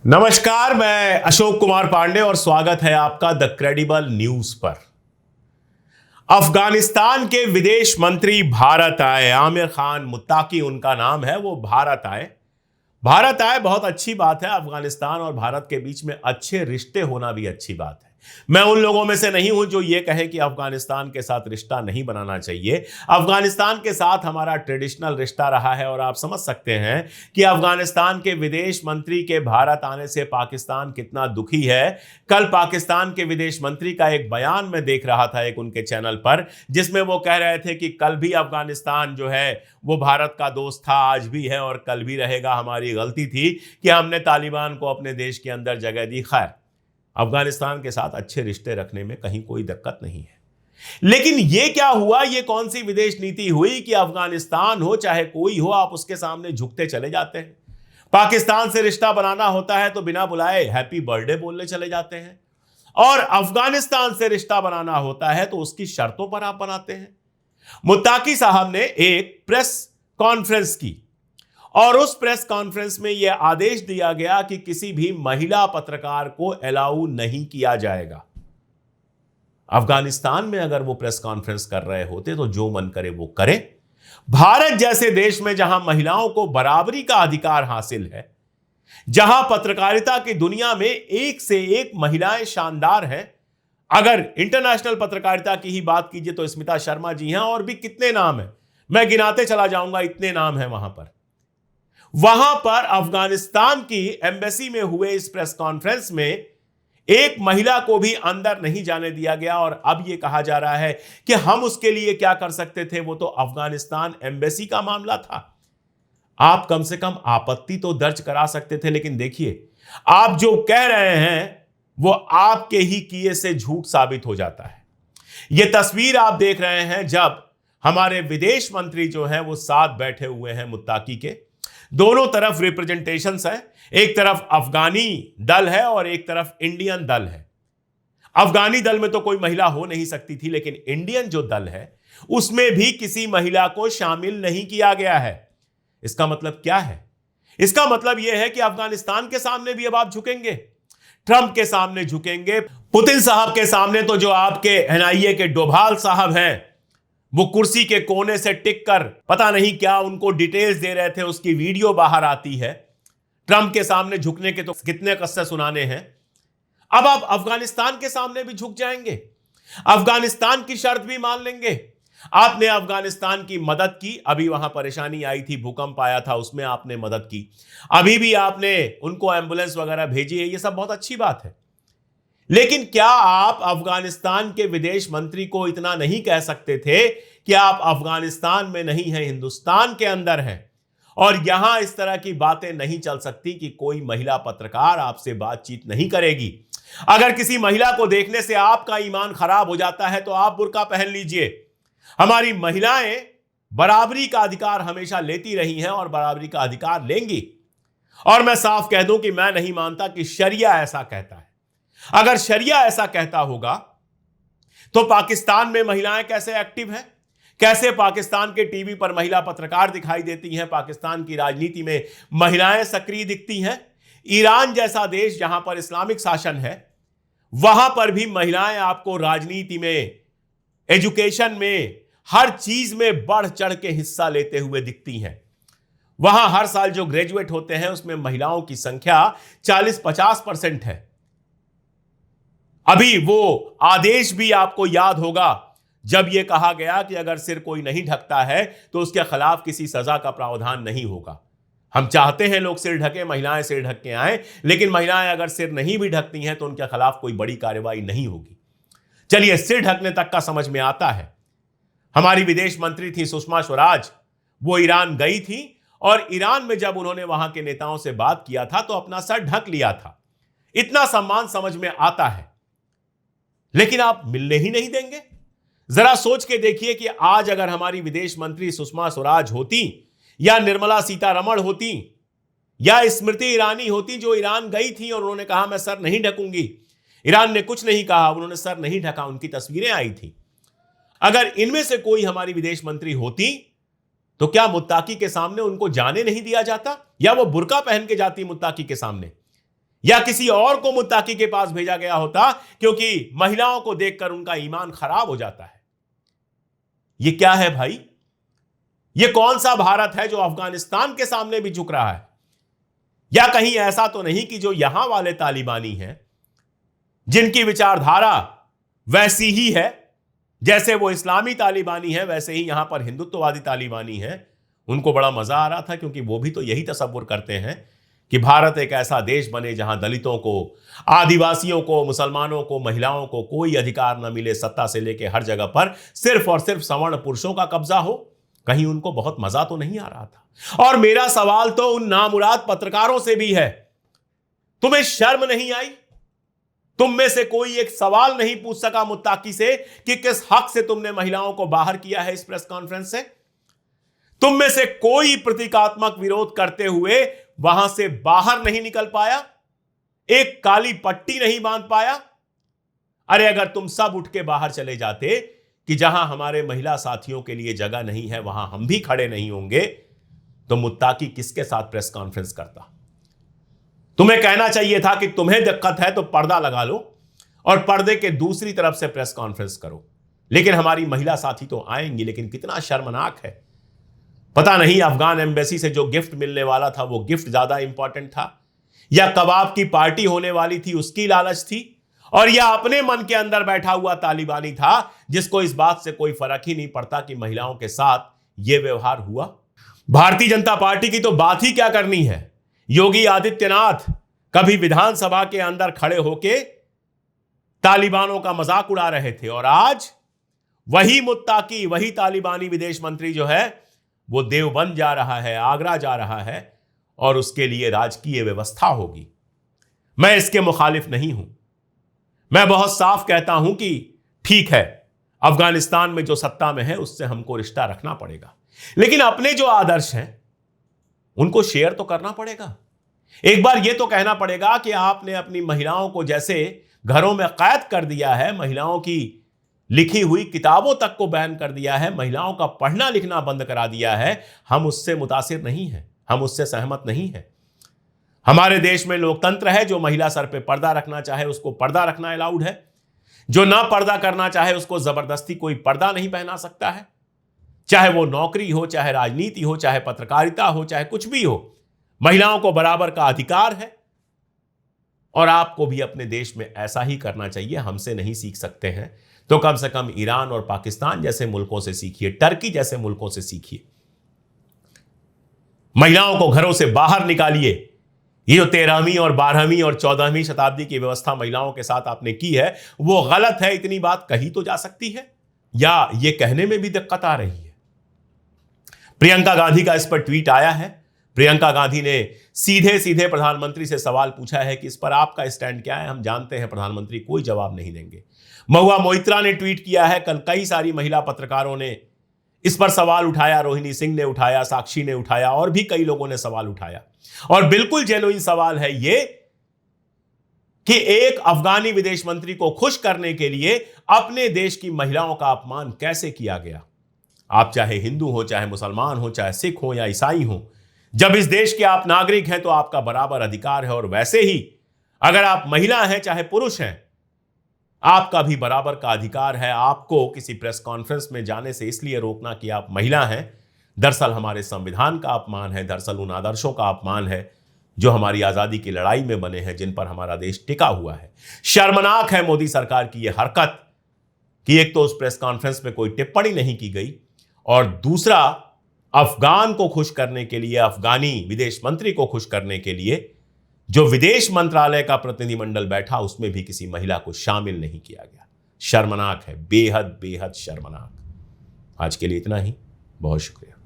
नमस्कार, मैं अशोक कुमार पांडे और स्वागत है आपका द क्रेडिबल न्यूज पर। अफगानिस्तान के विदेश मंत्री भारत आए। आमिर खान मुत्ताकी उनका नाम है। वो भारत आए बहुत अच्छी बात है। अफगानिस्तान और भारत के बीच में अच्छे रिश्ते होना भी अच्छी बात है। मैं उन लोगों में से नहीं हूं जो ये कहे कि अफगानिस्तान के साथ रिश्ता नहीं बनाना चाहिए। अफगानिस्तान के साथ हमारा ट्रेडिशनल रिश्ता रहा है और आप समझ सकते हैं कि अफगानिस्तान के विदेश मंत्री के भारत आने से पाकिस्तान कितना दुखी है। कल पाकिस्तान के विदेश मंत्री का एक बयान में देख रहा था एक उनके चैनल पर, जिसमें वो कह रहे थे कि कल भी अफगानिस्तान जो है वो भारत का दोस्त था, आज भी है और कल भी रहेगा। हमारी गलती थी कि हमने तालिबान को अपने देश के अंदर जगह दी। खैर, अफगानिस्तान के साथ अच्छे रिश्ते रखने में कहीं कोई दिक्कत नहीं है। लेकिन ये क्या हुआ, ये कौन सी विदेश नीति हुई कि अफगानिस्तान हो चाहे कोई हो, आप उसके सामने झुकते चले जाते हैं। पाकिस्तान से रिश्ता बनाना होता है तो बिना बुलाए हैप्पी बर्थडे बोलने चले जाते हैं, और अफगानिस्तान से रिश्ता बनाना होता है तो उसकी शर्तों पर आप बनाते हैं। मुत्ताकी साहब ने एक प्रेस कॉन्फ्रेंस की और उस प्रेस कॉन्फ्रेंस में यह आदेश दिया गया कि किसी भी महिला पत्रकार को अलाउ नहीं किया जाएगा। अफगानिस्तान में अगर वो प्रेस कॉन्फ्रेंस कर रहे होते तो जो मन करे वो करें। भारत जैसे देश में जहां महिलाओं को बराबरी का अधिकार हासिल है, जहां पत्रकारिता की दुनिया में एक से एक महिलाएं शानदार हैं। अगर इंटरनेशनल पत्रकारिता की ही बात कीजिए तो स्मिता शर्मा जी हैं, और भी कितने नाम हैं, मैं गिनाते चला जाऊंगा, इतने नाम हैं। वहां पर अफगानिस्तान की एम्बेसी में हुए इस प्रेस कॉन्फ्रेंस में एक महिला को भी अंदर नहीं जाने दिया गया। और अब यह कहा जा रहा है कि हम उसके लिए क्या कर सकते थे, वो तो अफगानिस्तान एम्बेसी का मामला था। आप कम से कम आपत्ति तो दर्ज करा सकते थे। लेकिन देखिए, आप जो कह रहे हैं वो आपके ही किए से झूठ साबित हो जाता है। यह तस्वीर आप देख रहे हैं जब हमारे विदेश मंत्री जो हैं वो साथ बैठे हुए हैं मुत्ताकी के। दोनों तरफ रिप्रेजेंटेशंस है, एक तरफ अफगानी दल है और एक तरफ इंडियन दल है। अफगानी दल में तो कोई महिला हो नहीं सकती थी, लेकिन इंडियन जो दल है उसमें भी किसी महिला को शामिल नहीं किया गया है। इसका मतलब क्या है? इसका मतलब यह है कि अफगानिस्तान के सामने भी अब आप झुकेंगे, ट्रंप के सामने झुकेंगे, पुतिन साहब के सामने तो जो आपके एनआईए के डोभाल साहब हैं वो कुर्सी के कोने से टिक कर पता नहीं क्या उनको डिटेल्स दे रहे थे, उसकी वीडियो बाहर आती है। ट्रंप के सामने झुकने के तो कितने किस्से सुनाने हैं। अब आप अफगानिस्तान के सामने भी झुक जाएंगे, अफगानिस्तान की शर्त भी मान लेंगे। आपने अफगानिस्तान की मदद की, अभी वहां परेशानी आई थी, भूकंप आया था, उसमें आपने मदद की। अभी भी आपने उनको एम्बुलेंस वगैरह भेजी है, ये सब बहुत अच्छी बात है। लेकिन क्या आप अफगानिस्तान के विदेश मंत्री को इतना नहीं कह सकते थे कि आप अफगानिस्तान में नहीं हैं, हिंदुस्तान के अंदर हैं, और यहां इस तरह की बातें नहीं चल सकती कि कोई महिला पत्रकार आपसे बातचीत नहीं करेगी। अगर किसी महिला को देखने से आपका ईमान खराब हो जाता है तो आप बुर्का पहन लीजिए। हमारी महिलाएं बराबरी का अधिकार हमेशा लेती रही हैं और बराबरी का अधिकार लेंगी। और मैं साफ कह दूं कि मैं नहीं मानता कि शरिया ऐसा कहता है। अगर शरिया ऐसा कहता होगा तो पाकिस्तान में महिलाएं कैसे एक्टिव हैं, कैसे पाकिस्तान के टीवी पर महिला पत्रकार दिखाई देती हैं, पाकिस्तान की राजनीति में महिलाएं सक्रिय दिखती हैं। ईरान जैसा देश जहां पर इस्लामिक शासन है, वहां पर भी महिलाएं आपको राजनीति में, एजुकेशन में, हर चीज में बढ़ चढ़ के हिस्सा लेते हुए दिखती हैं। वहां हर साल जो ग्रेजुएट होते हैं उसमें महिलाओं की संख्या 40-50% है। अभी वो आदेश भी आपको याद होगा जब यह कहा गया कि अगर सिर कोई नहीं ढकता है तो उसके खिलाफ किसी सजा का प्रावधान नहीं होगा। हम चाहते हैं लोग सिर ढके, महिलाएं सिर ढक के आए, लेकिन महिलाएं अगर सिर नहीं भी ढकती हैं तो उनके खिलाफ कोई बड़ी कार्रवाई नहीं होगी। चलिए, सिर ढकने तक का समझ में आता है। हमारी विदेश मंत्री थी सुषमा स्वराज, वो ईरान गई थी और ईरान में जब उन्होंने वहां के नेताओं से बात किया था तो अपना सर ढक लिया था। इतना सम्मान समझ में आता है, लेकिन आप मिलने ही नहीं देंगे। जरा सोच के देखिए कि आज अगर हमारी विदेश मंत्री सुषमा स्वराज होती, या निर्मला सीतारमण होती, या स्मृति ईरानी होती जो ईरान गई थी और उन्होंने कहा मैं सर नहीं ढकूंगी, ईरान ने कुछ नहीं कहा, उन्होंने सर नहीं ढका, उनकी तस्वीरें आई थी। अगर इनमें से कोई हमारी विदेश मंत्री होती तो क्या मुत्ताकी के सामने उनको जाने नहीं दिया जाता, या वो बुर्का पहन के जाती मुत्ताकी के सामने? या किसी और को मुत्ताकी के पास भेजा गया होता, क्योंकि महिलाओं को देखकर उनका ईमान खराब हो जाता है। यह क्या है भाई? यह कौन सा भारत है जो अफगानिस्तान के सामने भी झुक रहा है? या कहीं ऐसा तो नहीं कि जो यहां वाले तालिबानी हैं, जिनकी विचारधारा वैसी ही है जैसे वो इस्लामी तालिबानी है, वैसे ही यहां पर हिंदुत्ववादी तालिबानी है, उनको बड़ा मजा आ रहा था, क्योंकि वो भी तो यही तसव्वुर करते हैं कि भारत एक ऐसा देश बने जहां दलितों को, आदिवासियों को, मुसलमानों को, महिलाओं को कोई अधिकार न मिले, सत्ता से लेकर हर जगह पर सिर्फ और सिर्फ सवर्ण पुरुषों का कब्जा हो। कहीं उनको बहुत मजा तो नहीं आ रहा था? और मेरा सवाल तो उन नामुराद पत्रकारों से भी है, तुम्हें शर्म नहीं आई? तुम में से कोई एक सवाल नहीं पूछ सका मुत्ताकी से कि किस हक से तुमने महिलाओं को बाहर किया है इस प्रेस कॉन्फ्रेंस से? तुम में से कोई प्रतीकात्मक विरोध करते हुए वहां से बाहर नहीं निकल पाया? एक काली पट्टी नहीं बांध पाया? अरे अगर तुम सब उठ के बाहर चले जाते कि जहां हमारे महिला साथियों के लिए जगह नहीं है वहां हम भी खड़े नहीं होंगे, तो मुत्ताकी किसके साथ प्रेस कॉन्फ्रेंस करता? तुम्हें कहना चाहिए था कि तुम्हें दिक्कत है तो पर्दा लगा लो और पर्दे के दूसरी तरफ से प्रेस कॉन्फ्रेंस करो। लेकिन हमारी महिला साथी तो आएंगी, लेकिन कितना शर्मनाक है। पता नहीं अफगान एम्बेसी से जो गिफ्ट मिलने वाला था वो गिफ्ट ज्यादा इंपॉर्टेंट था, या कबाब की पार्टी होने वाली थी उसकी लालच थी, और या अपने मन के अंदर बैठा हुआ तालिबानी था जिसको इस बात से कोई फर्क ही नहीं पड़ता कि महिलाओं के साथ यह व्यवहार हुआ। भारतीय जनता पार्टी की तो बात ही क्या करनी है। योगी आदित्यनाथ कभी विधानसभा के अंदर खड़े होके तालिबानों का मजाक उड़ा रहे थे, और आज वही मुत्ताकी, वही तालिबानी विदेश मंत्री जो है वो देवबंद जा रहा है, आगरा जा रहा है, और उसके लिए राजकीय व्यवस्था होगी। मैं इसके मुखालिफ नहीं हूं। मैं बहुत साफ कहता हूं कि ठीक है, अफगानिस्तान में जो सत्ता में है उससे हमको रिश्ता रखना पड़ेगा, लेकिन अपने जो आदर्श हैं उनको शेयर तो करना पड़ेगा। एक बार यह तो कहना पड़ेगा कि आपने अपनी महिलाओं को जैसे घरों में कैद कर दिया है, महिलाओं की लिखी हुई किताबों तक को बैन कर दिया है, महिलाओं का पढ़ना लिखना बंद करा दिया है, हम उससे मुतासिर नहीं हैं, हम उससे सहमत नहीं हैं। हमारे देश में लोकतंत्र है, जो महिला सर पे पर्दा रखना चाहे उसको पर्दा रखना अलाउड है, जो ना पर्दा करना चाहे उसको जबरदस्ती कोई पर्दा नहीं पहना सकता है। चाहे वो नौकरी हो, चाहे राजनीति हो, चाहे पत्रकारिता हो, चाहे कुछ भी हो, महिलाओं को बराबर का अधिकार है। और आपको भी अपने देश में ऐसा ही करना चाहिए। हमसे नहीं सीख सकते हैं तो कम से कम ईरान और पाकिस्तान जैसे मुल्कों से सीखिए, टर्की जैसे मुल्कों से सीखिए। महिलाओं को घरों से बाहर निकालिए। ये जो 13वीं और 12वीं और 14वीं शताब्दी की व्यवस्था महिलाओं के साथ आपने की है वो गलत है। इतनी बात कही तो जा सकती है, या ये कहने में भी दिक्कत आ रही है। प्रियंका गांधी का इस पर ट्वीट आया है। प्रियंका गांधी ने सीधे सीधे प्रधानमंत्री से सवाल पूछा है कि इस पर आपका स्टैंड क्या है। हम जानते हैं प्रधानमंत्री कोई जवाब नहीं देंगे। महुआ मोइत्रा ने ट्वीट किया है। कल कई सारी महिला पत्रकारों ने इस पर सवाल उठाया, रोहिणी सिंह ने उठाया, साक्षी ने उठाया, और भी कई लोगों ने सवाल उठाया। और बिल्कुल जेन्युइन सवाल है ये कि एक अफगानी विदेश मंत्री को खुश करने के लिए अपने देश की महिलाओं का अपमान कैसे किया गया। आप चाहे हिंदू हो, चाहे मुसलमान हो, चाहे सिख हो या ईसाई हो, जब इस देश के आप नागरिक हैं तो आपका बराबर अधिकार है। और वैसे ही अगर आप महिला हैं चाहे पुरुष हैं, आपका भी बराबर का अधिकार है। आपको किसी प्रेस कॉन्फ्रेंस में जाने से इसलिए रोकना कि आप महिला हैं, दरअसल हमारे संविधान का अपमान है, दरअसल उन आदर्शों का अपमान है जो हमारी आजादी की लड़ाई में बने हैं, जिन पर हमारा देश टिका हुआ है। शर्मनाक है मोदी सरकार की यह हरकत कि एक तो उस प्रेस कॉन्फ्रेंस में कोई टिप्पणी नहीं की गई, और दूसरा अफगान को खुश करने के लिए, अफगानी विदेश मंत्री को खुश करने के लिए जो विदेश मंत्रालय का प्रतिनिधिमंडल बैठा उसमें भी किसी महिला को शामिल नहीं किया गया। शर्मनाक है, बेहद बेहद शर्मनाक। आज के लिए इतना ही। बहुत शुक्रिया।